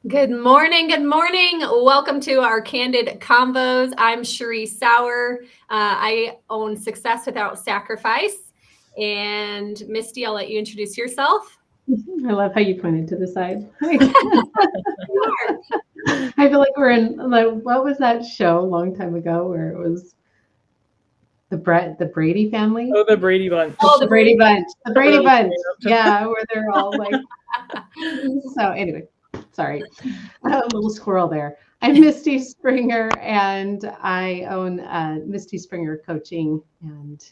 Good morning. Good morning. Welcome to our Candid Combos. I'm Cherie Sauer. I own Success Without Sacrifice. And Misty, I'll let you introduce yourself. I love how you pointed to the side. You are. I feel like we're in like what was that show a long time ago where it was the Brady family? Oh, the Brady Bunch. Oh, The Brady Bunch. The Brady Really Bunch. great. Yeah, where they're all like so anyway, sorry. A little squirrel there. I'm Misty Springer and I own Misty Springer Coaching and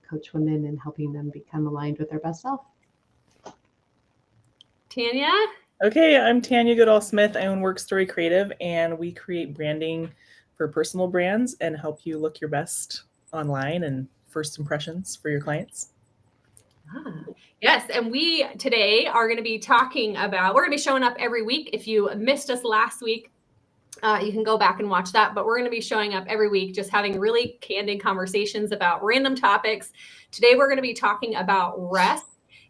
coach women and helping them become aligned with their best self. Tanya. Okay, I'm Tanya Goodall-Smith. I own Work Story Creative, and we create branding for personal brands and help you look your best online and first impressions for your clients. Yes, and we today are going to be talking about, we're going to be showing up every week. If you missed us last week, you can go back and watch that, but we're going to be showing up every week, just having really candid conversations about random topics. Today, we're going to be talking about rest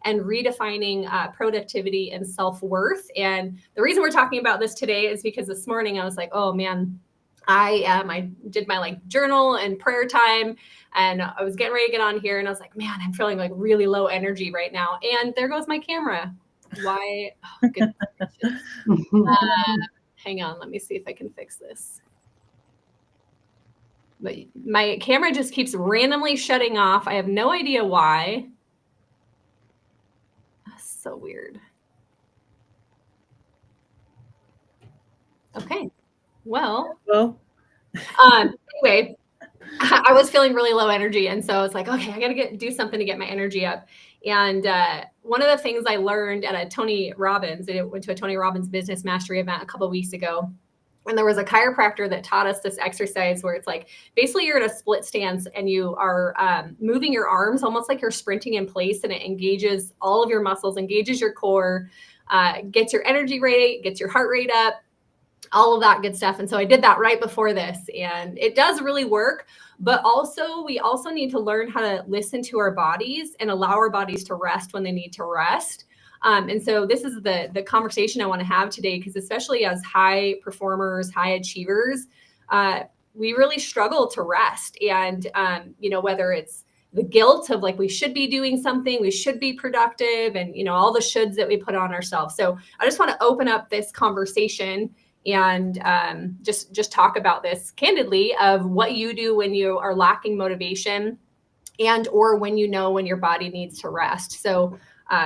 and redefining productivity and self-worth. And the reason we're talking about this today is because this morning I was like, oh man, I did my journal and prayer time, and I was getting ready to get on here, and I was like, man, I'm feeling like really low energy right now. And there goes my camera. Why? Oh, good. Hang on, let me see if I can fix this. But my camera just keeps randomly shutting off. I have no idea why. That's so weird. Okay. Well, anyway, I was feeling really low energy. And so I was like, okay, I got to do something to get my energy up. And one of the things I learned at I went to a Tony Robbins business mastery event a couple of weeks ago. And there was a chiropractor that taught us this exercise where it's like, basically you're in a split stance and you are moving your arms almost like you're sprinting in place, and it engages all of your muscles, engages your core, gets your energy rate, gets your heart rate up, all of that good stuff. And so I did that right before this, and it does really work. But also, we also need to learn how to listen to our bodies and allow our bodies to rest when they need to rest. And so this is the conversation I want to have today, because especially as high performers, high achievers, we really struggle to rest. And, whether it's the guilt of like, we should be doing something, we should be productive, and, all the shoulds that we put on ourselves. So I just want to open up this conversation and just talk about this candidly of what you do when you are lacking motivation and or when when your body needs to rest. So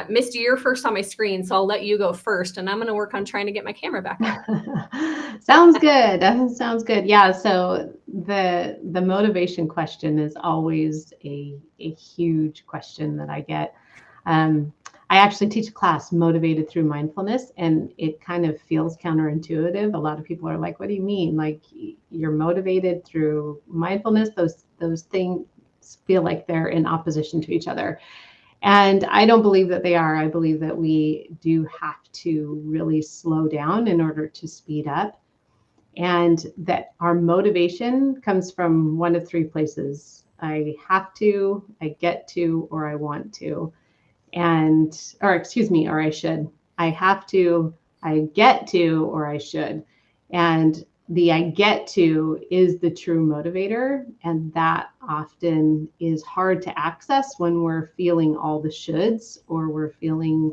Misty, you're first on my screen, so I'll let you go first, and I'm going to work on trying to get my camera back up. Sounds good. Sounds good. Yeah. So the motivation question is always a huge question that I get. I actually teach a class, Motivated Through Mindfulness, and it kind of feels counterintuitive. A lot of people are like, what do you mean? Like, you're motivated through mindfulness? Those things feel like they're in opposition to each other. And I don't believe that they are. I believe that we do have to really slow down in order to speed up. And that our motivation comes from one of three places. I have to, I get to, or I want to. Or I should. I have to, I get to, or I should. And the I get to is the true motivator. And that often is hard to access when we're feeling all the shoulds, or we're feeling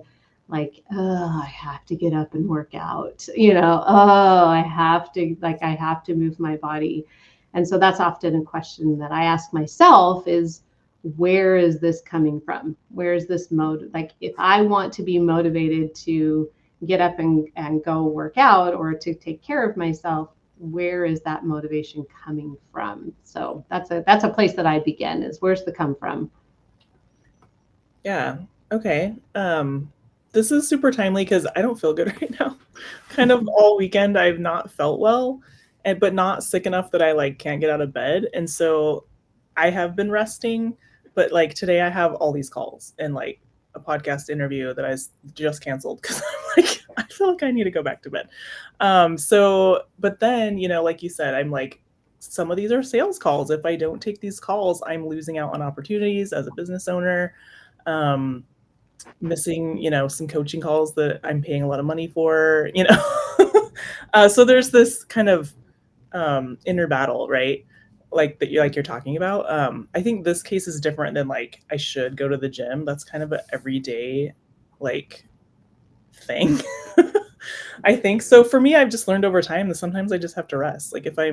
like, oh, I have to get up and work out, I have to move my body. And so that's often a question that I ask myself is, where is this coming from? Where is this like, if I want to be motivated to get up and go work out or to take care of myself, where is that motivation coming from? So that's a place that I begin, is where's the come from? Yeah. Okay. This is super timely because I don't feel good right now. Kind of all weekend I've not felt well, but not sick enough that I can't get out of bed. And so I have been resting, but today I have all these calls and a podcast interview that I just canceled because I'm I feel like I need to go back to bed. But then, like you said, I'm some of these are sales calls. If I don't take these calls, I'm losing out on opportunities as a business owner. Missing, some coaching calls that I'm paying a lot of money for, So there's this kind of inner battle, right? Like you're talking about. I think this case is different than like I should go to the gym. That's kind of an everyday like thing. I think so. For me, I've just learned over time that sometimes I just have to rest. Like if I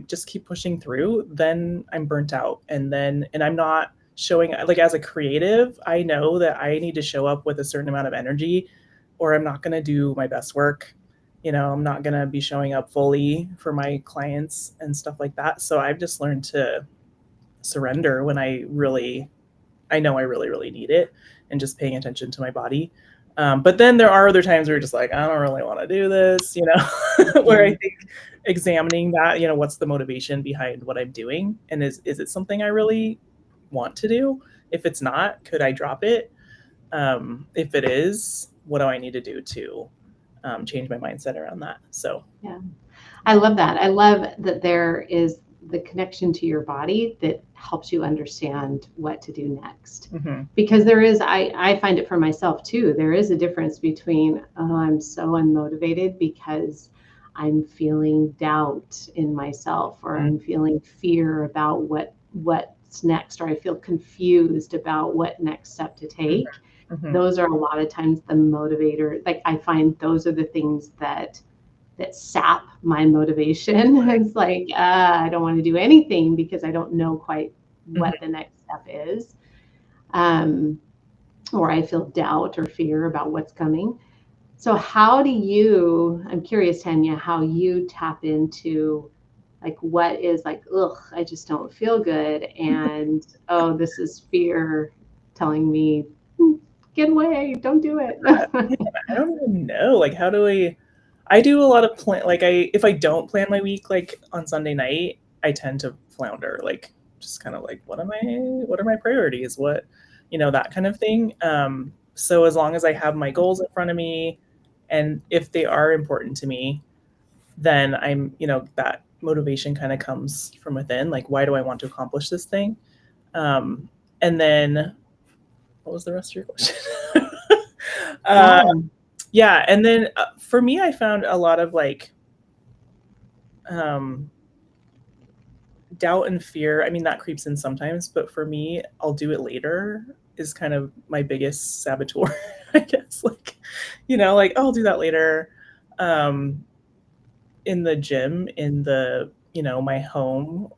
just keep pushing through, then I'm burnt out, and I'm not showing, like as a creative, I know that I need to show up with a certain amount of energy, or I'm not going to do my best work. I'm not going to be showing up fully for my clients and stuff like that. So I've just learned to surrender when I know I really, really need it, and just paying attention to my body. But then there are other times where you're just like, I don't really want to do this, where I think examining that, what's the motivation behind what I'm doing? And is it something I really want to do? If it's not, could I drop it? If it is, what do I need to do to change my mindset around that? So, yeah, I love that. I love that there is the connection to your body that helps you understand what to do next. mm-hmm. Because there is, I find it for myself too, there is a difference between, oh, I'm so unmotivated because I'm feeling doubt in myself, or I'm feeling fear about what's next, or I feel confused about what next step to take. Mm-hmm. Those are a lot of times the motivator. Like I find those are the things that sap my motivation. It's like, I don't want to do anything because I don't know quite what the next step is. Or I feel doubt or fear about what's coming. So I'm curious, Tanya, how you tap into like what is like, ugh, I just don't feel good. And, oh, this is fear telling me, get away, don't do it. I don't even know. Like, how do I do a lot of if I don't plan my week, like on Sunday night, I tend to flounder, like just kind of like, what are my priorities? That kind of thing. So as long as I have my goals in front of me, and if they are important to me, then I'm, that motivation kind of comes from within. Like, why do I want to accomplish this thing? And then what was the rest of your question? Yeah. And then for me, I found a lot of like doubt and fear. I mean, that creeps in sometimes, but for me, I'll do it later is kind of my biggest saboteur, I guess. Like, like, oh, I'll do that later. In the gym, in the, my home,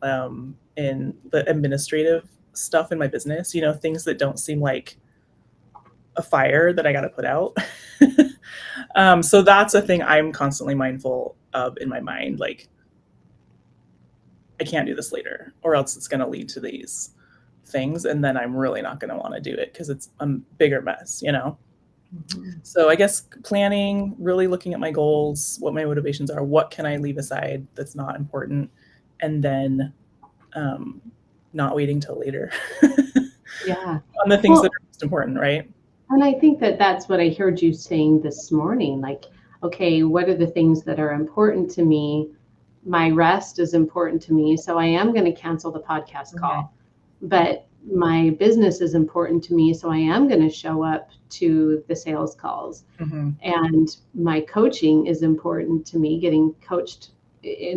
in the administrative stuff in my business, things that don't seem like a fire that I got to put out. So that's a thing I'm constantly mindful of in my mind. Like, I can't do this later, or else it's going to lead to these things. And then I'm really not going to want to do it because it's a bigger mess, Mm-hmm. So I guess planning, really looking at my goals, what my motivations are, what can I leave aside that's not important, and then not waiting till later. Yeah. On the things that are most important, right? And I think that that's what I heard you saying this morning. Like, okay, what are the things that are important to me? My rest is important to me. So I am going to cancel the podcast call. But my business is important to me. So I am going to show up to the sales calls. Mm-hmm. And my coaching is important to me. Getting coached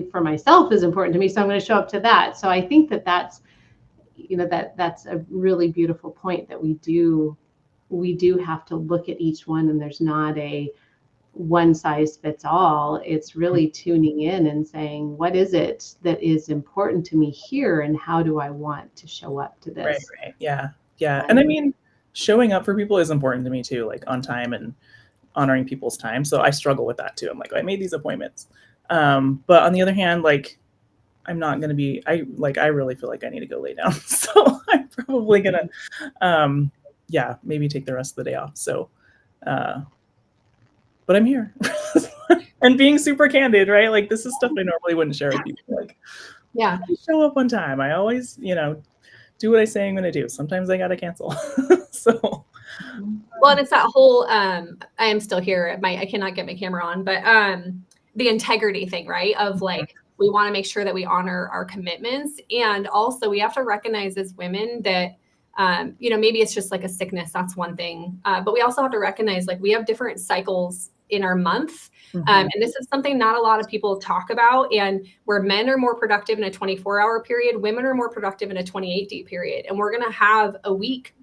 for myself is important to me. So I'm going to show up to that. So I think that that's a really beautiful point, that we do have to look at each one, and there's not a one size fits all. It's really tuning in and saying, what is it that is important to me here, and how do I want to show up to this? Right. Yeah. And I mean, showing up for people is important to me too, like on time and honoring people's time. So I struggle with that too. I'm like, I made these appointments. But on the other hand, like, I'm not going to be, I really feel like I need to go lay down. So I'm probably going to, maybe take the rest of the day off. So, but I'm here and being super candid, right? Like, this is stuff I normally wouldn't share with people. Like, I show up on time. I always, do what I say I'm going to do. Sometimes I got to cancel. So. Well, and it's that whole, I am still here. I cannot get my camera on, but the integrity thing, right? Of like, we want to make sure that we honor our commitments. And also we have to recognize as women that, maybe it's just like a sickness. That's one thing. But we also have to recognize, like, we have different cycles in our month. Mhm. And this is something not a lot of people talk about. And where men are more productive in a 24-hour period, women are more productive in a 28-day period. And we're going to have a week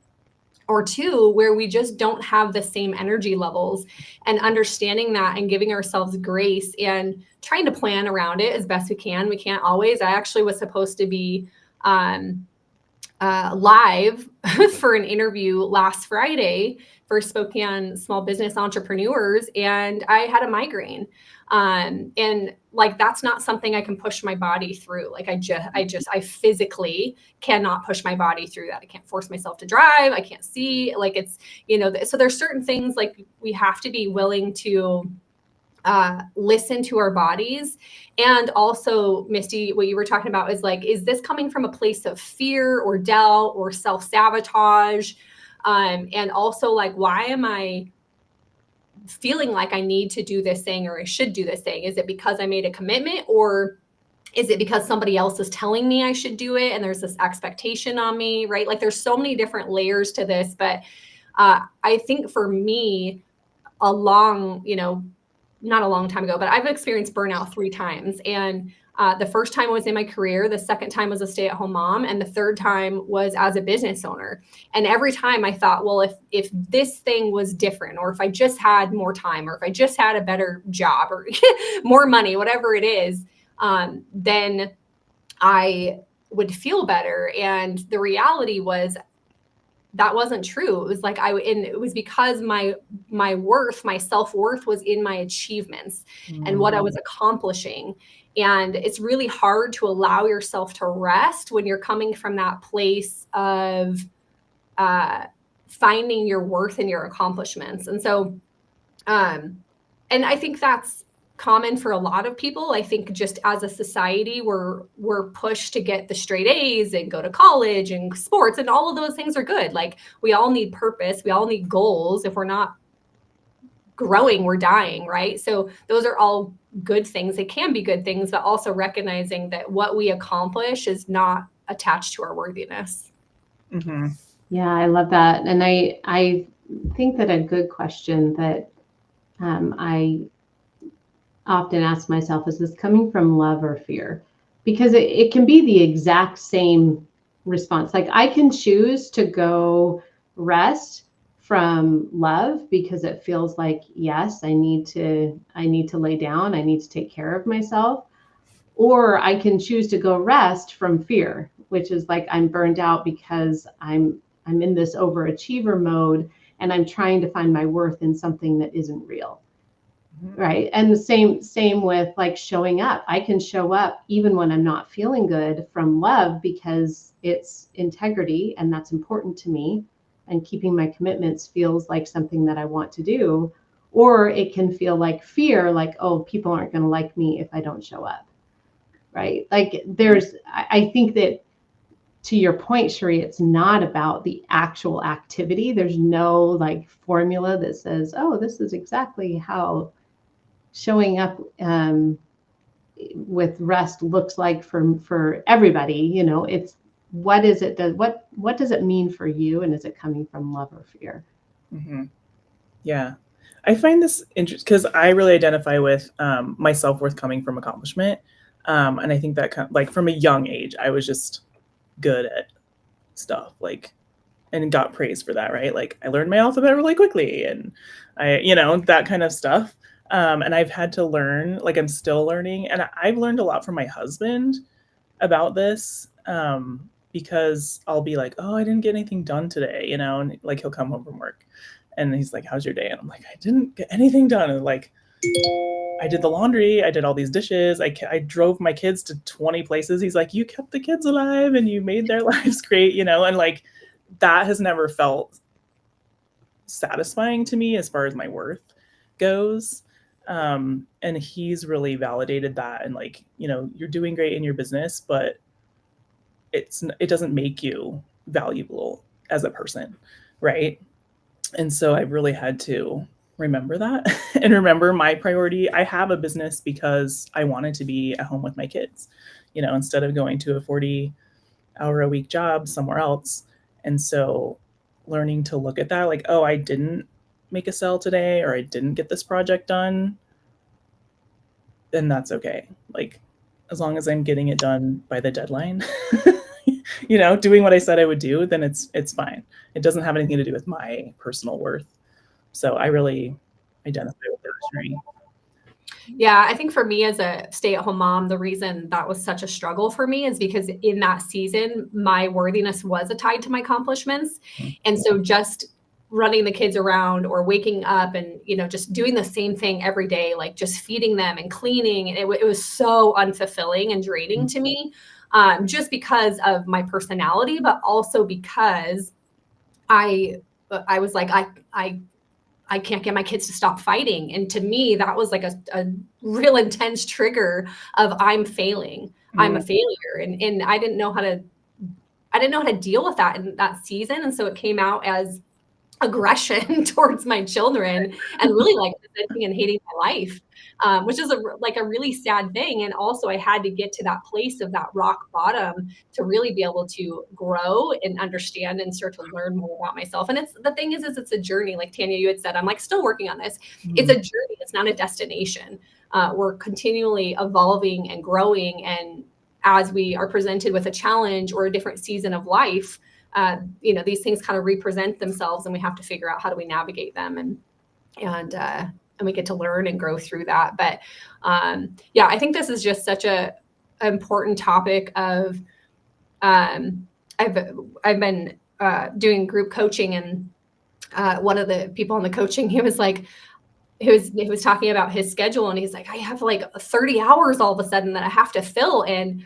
or two where we just don't have the same energy levels, and understanding that and giving ourselves grace and trying to plan around it as best we can. We can't always. I actually was supposed to be live for an interview last Friday for Spokane small business entrepreneurs, and I had a migraine. And like, that's not something I can push my body through. Like, I physically cannot push my body through that. I can't force myself to drive. I can't see, like, it's, so there's certain things like we have to be willing to listen to our bodies. And also, Misty, what you were talking about is like, is this coming from a place of fear or doubt or self-sabotage? And also, like, why am I feeling like I need to do this thing or I should do this thing? Is it because I made a commitment, or is it because somebody else is telling me I should do it and there's this expectation on me, right? Like, there's so many different layers to this. But I think for me, not a long time ago, but I've experienced burnout 3 times. And the first time was in my career. The second time was a stay-at-home mom. And the third time was as a business owner. And every time I thought, well, if this thing was different, or if I just had more time, or if I just had a better job or more money, whatever it is, then I would feel better. And the reality was, that wasn't true. It was like and it was because my worth, my self-worth was in my achievements and what I was accomplishing. And it's really hard to allow yourself to rest when you're coming from that place of finding your worth in your accomplishments. And so, and I think that's common for a lot of people. I think just as a society, we're pushed to get the straight A's and go to college and sports, and all of those things are good. Like, we all need purpose. We all need goals. If we're not growing, we're dying, right? So those are all good things. They can be good things, but also recognizing that what we accomplish is not attached to our worthiness. Mm-hmm. Yeah, I love that. And I think that a good question that I often ask myself, is this coming from love or fear? Because it can be the exact same response. Like, I can choose to go rest from love because it feels like, yes, I need to lay down, I need to take care of myself. Or I can choose to go rest from fear, which is like, I'm burned out because I'm in this overachiever mode and I'm trying to find my worth in something that isn't real. Right. And the same with like showing up. I can show up even when I'm not feeling good from love because it's integrity and that's important to me. And keeping my commitments feels like something that I want to do. Or it can feel like fear, like, oh, people aren't going to like me if I don't show up. Right. Like, I think that, to your point, Sheree, it's not about the actual activity. There's no like formula that says, oh, this is exactly how showing up with rest looks like for everybody. It's what does it mean for you, and is it coming from love or fear? Mm-hmm. Yeah, I find this interesting because I really identify with my self-worth coming from accomplishment, and I think that like from a young age I was just good at stuff, like, and got praised for that, right? Like, I learned my alphabet really quickly, and I that kind of stuff. And I've had to learn, like, I'm still learning. And I've learned a lot from my husband about this, because I'll be like, oh, I didn't get anything done today, and like, he'll come home from work and he's like, how's your day? And I'm like, I didn't get anything done. And like, I did the laundry, I did all these dishes, I drove my kids to 20 places. He's like, you kept the kids alive and you made their lives great, and like, that has never felt satisfying to me as far as my worth goes. And he's really validated that, and like, you're doing great in your business, but it doesn't make you valuable as a person, right? And so I've really had to remember that and remember my priority. I have a business because I wanted to be at home with my kids, instead of going to a 40-hour-a-week job somewhere else. And so learning to look at that, like, oh, I didn't make a sale today, or I didn't get this project done, then that's okay. Like, as long as I'm getting it done by the deadline, doing what I said I would do, then it's fine. It doesn't have anything to do with my personal worth. So I really identify with that, Sherry. Yeah, I think for me as a stay-at-home mom, the reason that was such a struggle for me is because in that season, my worthiness was tied to my accomplishments. And so just running the kids around or waking up and, just doing the same thing every day, like just feeding them and cleaning, it was so unfulfilling and draining to me, just because of my personality, but also because I was like, I can't get my kids to stop fighting. And to me, that was like a real intense trigger of I'm failing. I'm a failure. And I didn't know how to deal with that in that season. And so it came out as aggression towards my children and really like resenting and hating my life, which is a really sad thing. And also I had to get to that place of that rock bottom to really be able to grow and understand and start to learn more about myself. And the thing is it's a journey. Like Tanya, you had said, I'm like still working on this. It's a journey. It's not a destination. We're continually evolving and growing. And as we are presented with a challenge or a different season of life, these things kind of represent themselves, and we have to figure out how do we navigate them, and we get to learn and grow through that. But I think this is just such a important topic of I've been doing group coaching, and one of the people in the coaching, he was talking about his schedule, and he's like, I have like 30 hours all of a sudden that I have to fill. And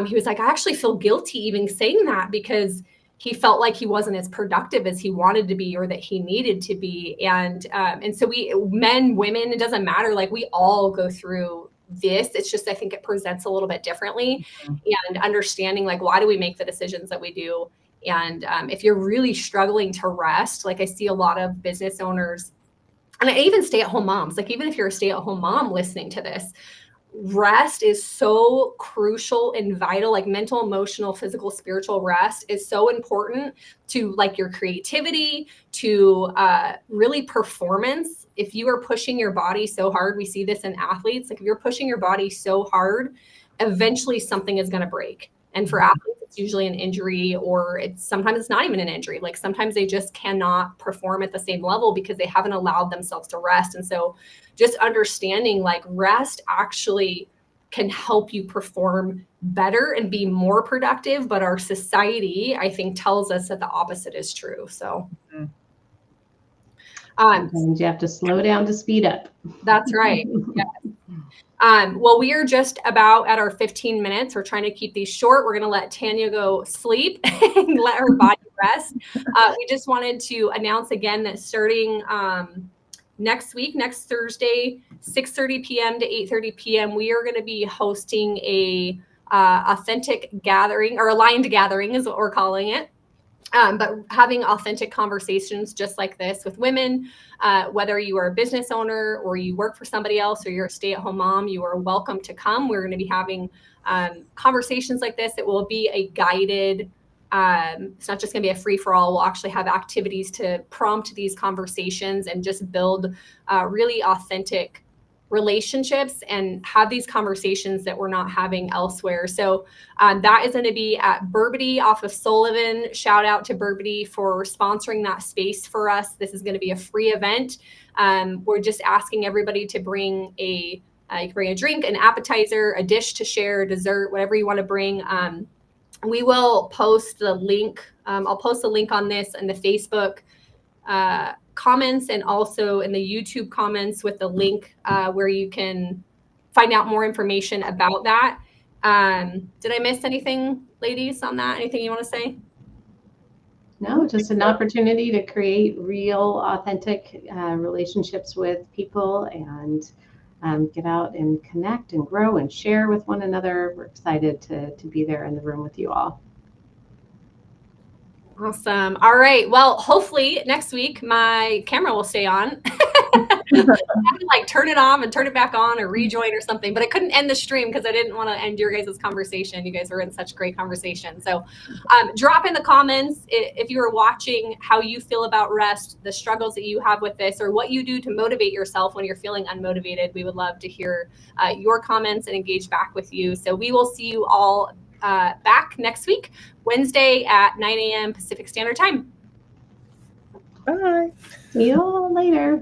he was like, I actually feel guilty even saying that because he felt like he wasn't as productive as he wanted to be or that he needed to be. And so we, men, women, it doesn't matter. Like we all go through this. It's just, I think it presents a little bit differently, and understanding like, why do we make the decisions that we do? And if you're really struggling to rest, like I see a lot of business owners, and even stay-at-home moms, like even if you're a stay-at-home mom listening to this, rest is so crucial and vital. Like mental, emotional, physical, spiritual rest is so important to like your creativity, to really performance. If you are pushing your body so hard, we see this in athletes, like if you're pushing your body so hard, eventually something is going to break. And for athletes, it's usually an injury, or sometimes it's not even an injury. Like sometimes they just cannot perform at the same level because they haven't allowed themselves to rest. And so just understanding like rest actually can help you perform better and be more productive. But our society, I think, tells us that the opposite is true. So sometimes you have to slow down to speed up. That's right. Yeah. Well, we are just about at our 15 minutes. We're trying to keep these short. We're going to let Tanya go sleep and let her body rest. We just wanted to announce again that starting next week, next Thursday, 6:30 p.m. to 8:30 p.m., we are going to be hosting a authentic gathering, or aligned gathering is what we're calling it. But having authentic conversations just like this with women, whether you are a business owner or you work for somebody else or you're a stay-at-home mom, you are welcome to come. We're going to be having conversations like this. It will be a guided, it's not just going to be a free-for-all. We'll actually have activities to prompt these conversations and just build really authentic relationships and have these conversations that we're not having elsewhere. So that is going to be at Burbity off of Sullivan. Shout out to Burbity for sponsoring that space for us. This is going to be a free event. We're just asking everybody to bring you can bring a drink, an appetizer, a dish to share, dessert, whatever you want to bring. We will post the link. I'll post the link on this in the Facebook comments and also in the YouTube comments with the link where you can find out more information about that. Did I miss anything, ladies, on that? Anything you want to say? No, just an opportunity to create real, authentic relationships with people and get out and connect and grow and share with one another. We're excited to be there in the room with you all. Awesome. All right. Well, hopefully next week my camera will stay on. I had to like turn it off and turn it back on or rejoin or something, but I couldn't end the stream because I didn't want to end your guys' conversation. You guys were in such great conversation. So drop in the comments if you were watching how you feel about rest, the struggles that you have with this, or what you do to motivate yourself when you're feeling unmotivated. We would love to hear your comments and engage back with you. So we will see you all back next week, Wednesday at 9 a.m. Pacific Standard Time. Bye. See you all later.